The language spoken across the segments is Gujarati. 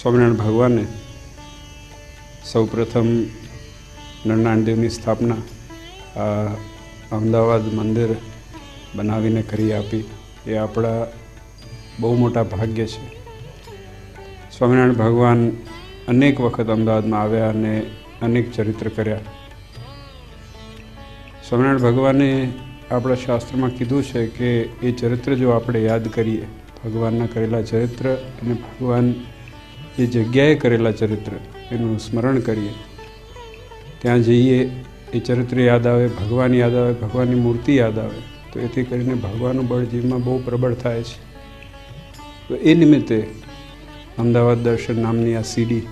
સ્વામિનારાયણ ભગવાને સૌ પ્રથમ નરનારાયણ દેવની સ્થાપના આ અમદાવાદ મંદિર બનાવીને કરી આપી એ આપણા બહુ મોટા ભાગ્ય છે. સ્વામિનારાયણ ભગવાન અનેક વખત અમદાવાદમાં આવ્યા અને અનેક ચરિત્ર કર્યા. સ્વામિનારાયણ ભગવાને આપણા શાસ્ત્રમાં કીધું છે કે એ ચરિત્ર જો આપણે યાદ કરીએ, ભગવાનના કરેલા ચરિત્ર અને ભગવાન એ જગ્યાએ કરેલા ચરિત્ર એનું સ્મરણ કરીએ, ત્યાં જઈએ, એ ચરિત્ર યાદ આવે, ભગવાન યાદ આવે, ભગવાનની મૂર્તિ યાદ આવે, તો એથી કરીને ભગવાનનું બળ જીવમાં બહુ પ્રબળ થાય છે. તો એ નિમિત્તે અમદાવાદ દર્શન નામની આ સીડી,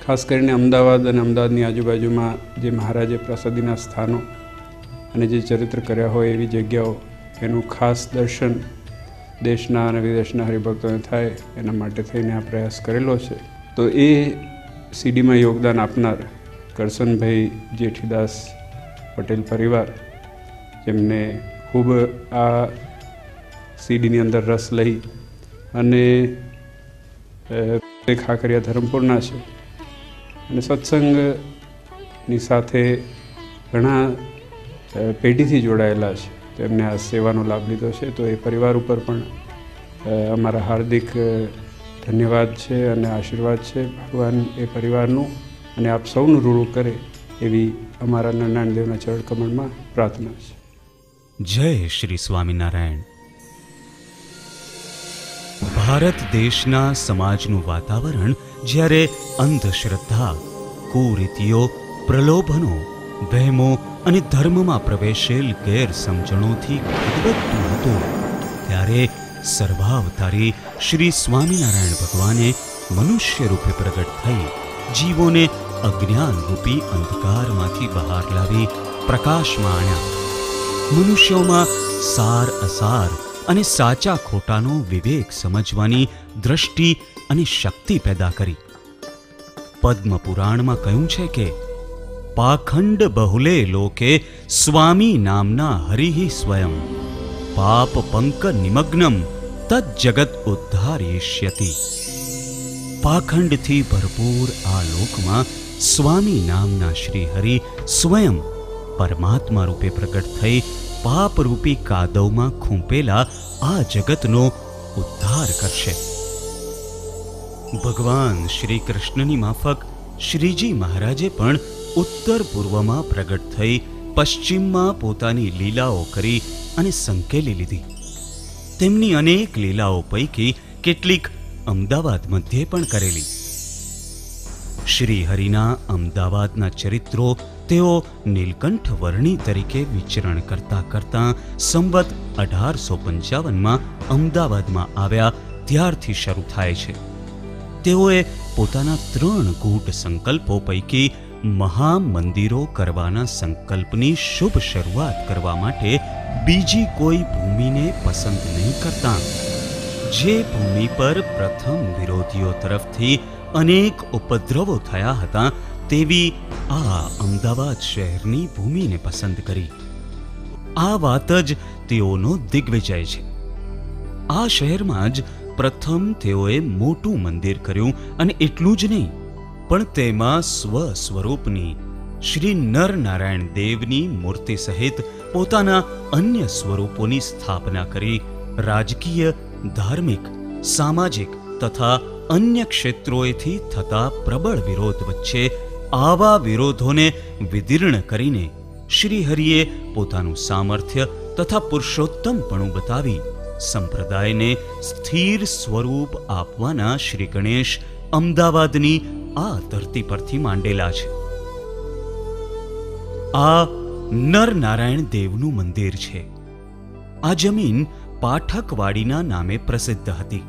ખાસ કરીને અમદાવાદ અને અમદાવાદની આજુબાજુમાં જે મહારાજે પ્રસાદીના સ્થાનો અને જે ચરિત્ર કર્યા હોય એવી જગ્યાઓ, એનું ખાસ દર્શન દેશના અને વિદેશના હરિભક્તોને થાય એના માટે થઈને આ પ્રયાસ કરેલો છે. તો એ સીડીમાં યોગદાન આપનાર કરશનભાઈ જેઠીદાસ પટેલ પરિવાર, જેમને ખૂબ આ સીડીની અંદર રસ લઈ અને ખાખરિયા ધરમપુરના છે અને સત્સંગની સાથે ઘણા પેઢીથી જોડાયેલા છે, તેમને આ સેવાનો લાભ લીધો છે. તો એ પરિવાર ઉપર પણ અમારા હાર્દિક ધન્યવાદ છે અને આશીર્વાદ છે. ભગવાન એ પરિવારનું અને આપ સૌનું ઋણું કરે એવી અમારા નરનારાયણ દેવના ચરણકમળમાં પ્રાર્થના છે. જય શ્રી સ્વામિનારાયણ. ભારત દેશના સમાજનું વાતાવરણ જ્યારે અંધશ્રદ્ધા, કુરીતિઓ, પ્રલોભનો, વહેમો અને ધર્મમાં પ્રવેશેલ ગેરસમજણોથી ખદબદતું હતું, ત્યારે સર્વાવતારી શ્રી સ્વામિનારાયણ ભગવાને મનુષ્ય રૂપે પ્રગટ થઈ જીવોને અજ્ઞાનરૂપી અંધકારમાંથી બહાર લાવી પ્રકાશમાં આણ્યા. મનુષ્યોમાં સાર અસાર અને સાચા ખોટાનો વિવેક સમજવાની દ્રષ્ટિ અને શક્તિ પેદા કરી. પદ્મ પુરાણમાં કહ્યું છે કે પાખંડ બહુલે લોકે સ્વામી નામના હરિ સ્વયં પાપ પંક નિમગ્નમ તદ જગત ઉદ્ધારયિષ્યતિ. પાખંડથી ભરપૂર આ લોકમાં સ્વામી નામના શ્રી હરિ સ્વયં પરમાત્મા રૂપે પ્રગટ થઈ પાપરૂપી કાદવમાં ખૂંપેલા આ જગતનો ઉદ્ધાર કરશે. ભગવાન શ્રી કૃષ્ણની માફક શ્રીજી મહારાજે પણ ઉત્તર પૂર્વમાં પ્રગટ થઈ પશ્ચિમમાં પોતાની લીલાઓ કરી અને સંકેલી લીધી. તેમની અનેક લીલાઓ પૈકી કેટલીક અમદાવાદ મધ્યે પણ કરેલી. શ્રી હરિના અમદાવાદના ચરિત્રો તેઓ નીલકંઠ વર્ણી તરીકે વિચરણ કરતા કરતા સંવત 1855માં અમદાવાદમાં આવ્યા ત્યારથી શરૂ થાય છે. તેઓએ પોતાના 3 ગૂઢ સંકલ્પો પૈકી મહામંદિરો કરવાના સંકલ્પની શુભ શરૂઆત કરવા માટે બીજી કોઈ ભૂમિને પસંદ નહીં કરતા. જે ભૂમિ પર પ્રથમ વિરોધીઓ તરફથી અનેક ઉપદ્રવો થયા હતા તેવી આ અમદાવાદ શહેરની ભૂમિને પસંદ કરી. આ વાત જ તેઓનો દિગ્વિજય છે. આ શહેરમાં જ પ્રથમ તેઓએ મોટું મંદિર કર્યું અને એટલું જ નહીં, પણ તેમાં સ્વસ્વરૂપની શ્રી નરનારાયણ દેવની મૂર્તિ સહિત પોતાના અન્ય સ્વરૂપોની સ્થાપના કરી રાજકીય, ધાર્મિક, સામાજિક તથા અન્ય ક્ષેત્રોએથી થતા પ્રબળ વિરોધ વચ્ચે આવા વિરોધોને વિદીર્ણ કરીને શ્રી હરિએ પોતાનું સામર્થ્ય તથા પુરુષોત્તમપણું બતાવી સંપ્રદાયને સ્થિર સ્વરૂપ આપવાના શ્રી ગણેશ અમદાવાદની આ ધરતી પરથી માંડેલા છે. આ નરનારાયણ દેવનું મંદિર છે. આ જમીન પાઠકવાડીના નામે પ્રસિદ્ધ હતી.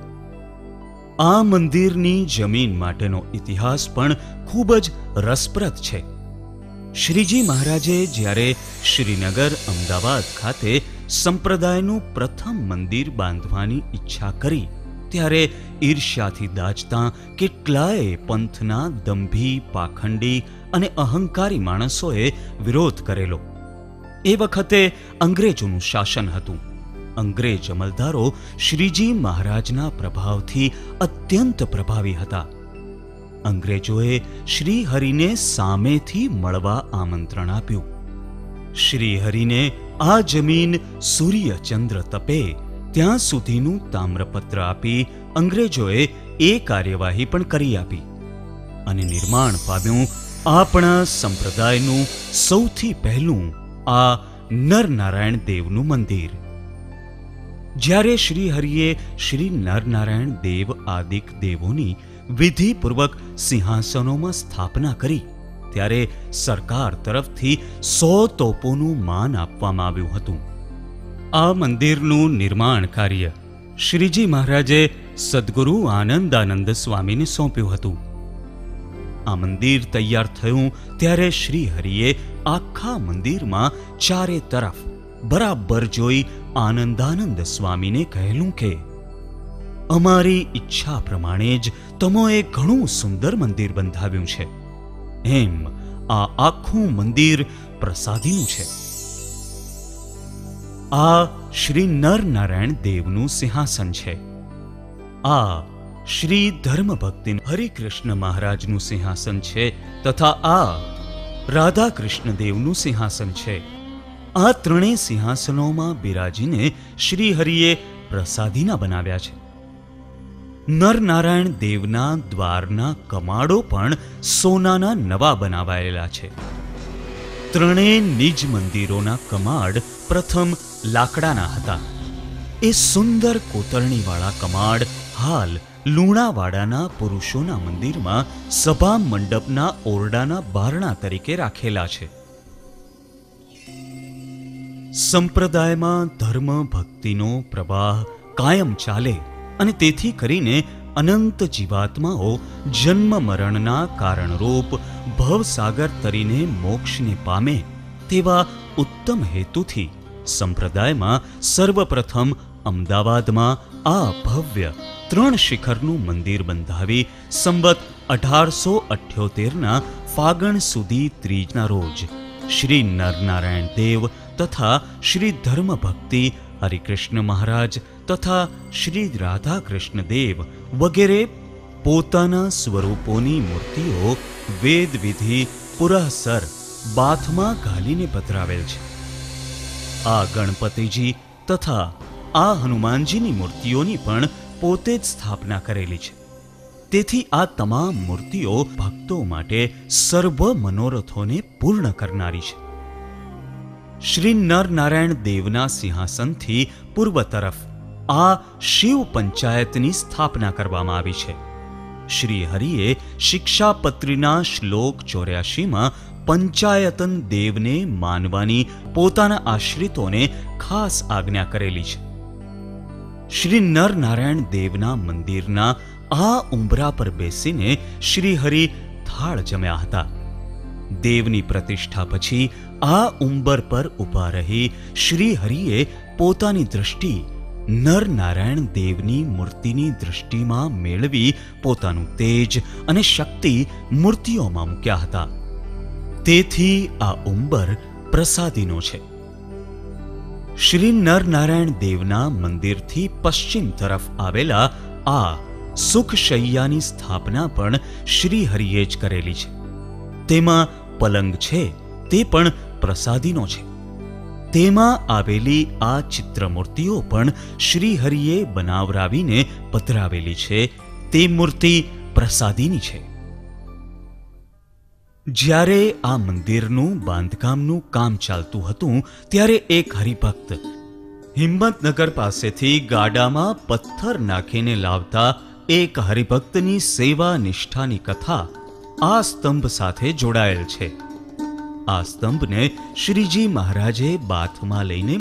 આ મંદિરની જમીન માટેનો ઇતિહાસ પણ ખૂબ જ રસપ્રદ છે. શ્રીજી મહારાજે જ્યારે શ્રીનગર અમદાવાદ ખાતે સંપ્રદાયનું પ્રથમ મંદિર બાંધવાની ઈચ્છા કરી ત્યારે ઈર્ષ્યાથી દાજતા કેટલાય પંથના દંભી, પાખંડી અને અહંકારી માણસોએ વિરોધ કરેલો. એ વખતે અંગ્રેજોનું શાસન હતું. અંગ્રેજ અમલદારો શ્રીજી મહારાજના પ્રભાવથી અત્યંત પ્રભાવી હતા. અંગ્રેજોએ શ્રી હરિને સામેથી મળવા આમંત્રણ આપ્યું. શ્રી હરિને આ જમીન સૂર્ય ચંદ્ર તપે ત્યાં સુધીનું તામ્રપત્ર આપી અંગ્રેજોએ એ કાર્યવાહી પણ કરી આપી અને નિર્માણ પામ્યું આપણા સંપ્રદાયનું સૌથી પહેલું આ નરનારાયણ દેવનું મંદિર. જ્યારે શ્રી હરિએ શ્રી નરનારાયણ દેવ આદિક દેવોની વિધિપૂર્વક સિંહાસનોમાં સ્થાપના કરી ત્યારે સરકાર તરફથી 100 તોપોનું માન આપવામાં આવ્યું હતું. આ મંદિરનું નિર્માણ કાર્ય શ્રીજી મહારાજે સદ્ગુરુ આનંદાનંદ સ્વામીને સોંપ્યું હતું. આ મંદિર તૈયાર થયું ત્યારે શ્રી હરિએ આખા મંદિરમાં ચારે તરફ બરાબર જોઈ આનંદાનંદ સ્વામીને કહેલું કે અમારી ઈચ્છા પ્રમાણે જ તમોએ ઘણું સુંદર મંદિર બંધાવ્યું છે. એમ આ આખું મંદિર પ્રસાદીનું છે. આ શ્રી નરનારાયણ દેવનું સિંહાસન છે. આ શ્રી ધર્મભક્તિ હરિકૃષ્ણ મહારાજનું સિંહાસન છે તથા આ રાધા કૃષ્ણ દેવનું સિંહાસન છે. આ ત્રણેય સિંહાસનોમાં બિરાજીને શ્રી હરિએ પ્રસાદીના બનાવ્યા છે. નરનારાયણ દેવના દ્વારના કમાડો પણ સોનાના નવા બનાવાયેલા છે. ત્રણેય નિજ મંદિરોના કમાડ પ્રથમ લાકડાના હતા. એ સુંદર કોતરણીવાળા કમાડ હાલ લુણાવાડાના પુરુષોના મંદિરમાં સભા મંડપના ઓરડાના બારણા તરીકે રાખેલા છે. સંપ્રદાયમાં ધર્મ ભક્તિનો પ્રવાહ કાયમ ચાલે અને તેથી કરીને અનંત જીવાત્માઓ જન્મ મરણના કારણરૂપ ભવસાગર તરીને મોક્ષને પામે તેવા ઉત્તમ હેતુથી સંપ્રદાયમાં સર્વપ્રથમ અમદાવાદમાં આ ભવ્ય 3 શિખરનું મંદિર બંધાવી સંવત 1878ના ફાગણ સુધી ત્રીજના રોજ શ્રી નરનારાયણ દેવ તથા શ્રી ધર્મભક્તિ હરિકૃષ્ણ મહારાજ તથા શ્રી રાધા કૃષ્ણ દેવ વગેરે પોતાના સ્વરૂપોની મૂર્તિઓ વેદ વિધિ પુરઃસર બાથમાં ઘાલીને પધરાવેલ છે. આ ગણપતિજી તથા આ હનુમાનજીની મૂર્તિઓની પણ પોતે જ સ્થાપના કરેલી છે. તેથી આ તમામ મૂર્તિઓ ભક્તો માટે સર્વ મનોરથોને પૂર્ણ કરનારી છે. શ્રી નરનારાયણ દેવના સિંહાસનથી પૂર્વ તરફ આ શિવ પંચાયતની સ્થાપના કરવામાં આવી છે. શ્રી હરિએ શિક્ષાપત્રીના શ્લોક 84માં પંચાયતન દેવને માનવાની પોતાના આશ્રિતોને ખાસ આજ્ઞા કરેલી છે. શ્રી નરનારાયણ દેવના મંદિરના આ ઉંબરા પર બેસીને શ્રી હરિ થાળ જમ્યા હતા. દેવની પ્રતિષ્ઠા પછી આ ઉંબર પર ઊભા રહી શ્રી હરિએ પોતાની દૃષ્ટિ નરનારાયણ દેવની મૂર્તિની દૃષ્ટિમાં મેળવી પોતાનું તેજ અને શક્તિ મૂર્તિઓમાં મૂક્યા હતા. તેથી આ ઉંબર પ્રસાદીનો છે. શ્રી નરનારાયણ દેવના મંદિરથી પશ્ચિમ તરફ આવેલા આ સુખશૈયાની સ્થાપના પણ શ્રી હરિએ જ કરેલી છે. તેમાં પલંગ છે તે પણ પ્રસાદીનો છે. તેમાં આવેલી આ ચિત્રમૂર્તિઓ પણ શ્રી હરિએ બનાવરાવીને પધરાવેલી છે. તે મૂર્તિ પ્રસાદીની છે. જ્યારે આ મંદિરનું બાંધકામનું કામ ચાલતું હતું ત્યારે એક હરિભક્ત હિંમતનગર પાસેથી ગાડામાં પથ્થર નાખીને લાવતા એક હરિભક્તની સેવા નિષ્ઠાની કથા આ સ્તંભ સાથે જોડાયેલ છે. આ સ્તંભને શ્રીજી મહારાજે બાથમાં લઈને